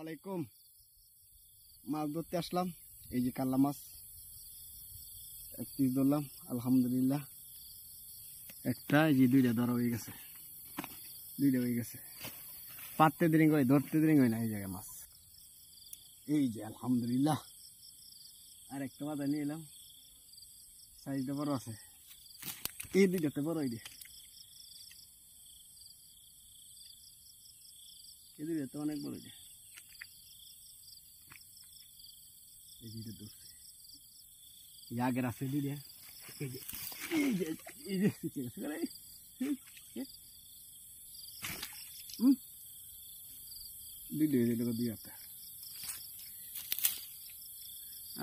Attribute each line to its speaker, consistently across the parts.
Speaker 1: আলাইকুম। মাছ ধরতে আসলাম, এই যে কাল্লা মাছ এক পিস ধরলাম আলহামদুলিল্লাহ। একটা এই যে দুইটা ধরা হয়ে গেছে, পাততে দেরি হয় ধরতে দেরি হয় না এই জায়গায় মাছ। এই যে আলহামদুলিল্লাহ আর একটা মাথা নিয়ে এলাম, সাইজটা বড় আছে, এই দুইটাতে বড় এই দুইটাতে অনেক বড়। এই দুইটা ধরছে, আগের আছে দুইটা,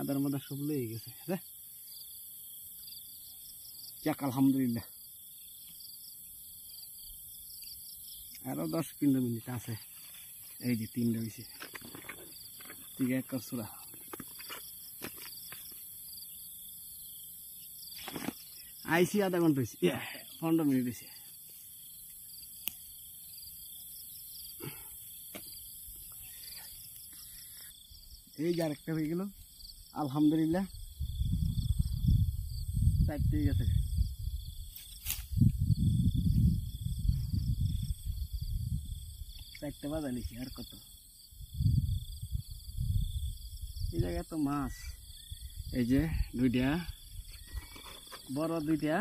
Speaker 1: আদার মধ্যে সব লেগে গেছে। যাক আলহামদুলিল্লাহ, আরো 10-15 মিনিট আছে। এই যে 3টা হয়েছে, ঠিক এক করছুরা আইসি আধা ঘন্টা হয়েছে, 15 মিনিট হয়েছে। এই যে আরেকটা হয়ে গেল আলহামদুলিল্লাহ, 4টে হয়ে গেছে। চারটে বাজা নিছি, আর কত এই জায়গায় তো মাছ। এই যে দুইটা বড়, দুইটা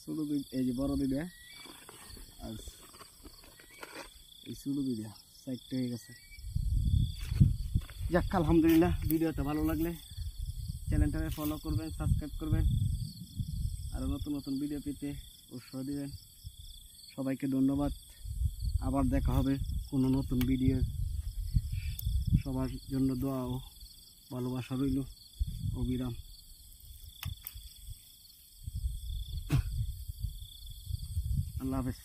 Speaker 1: ছোট, এই যে বড় দুইটা আর এই ছোট দুইটা, 4টে হয়ে গেছে। যাক আলহামদুলিল্লাহ, ভিডিওটা ভালো লাগলে চ্যানেলটাকে ফলো করবেন, সাবস্ক্রাইব করবেন, আর নতুন নতুন ভিডিও পেতে উৎসাহ দিবেন। সবাইকে ধন্যবাদ, আবার দেখা হবে কোনো নতুন ভিডিও। সবার জন্য দোয়া ও ভালোবাসা রইল অবিরাম। আল্লাহ হাফেজ।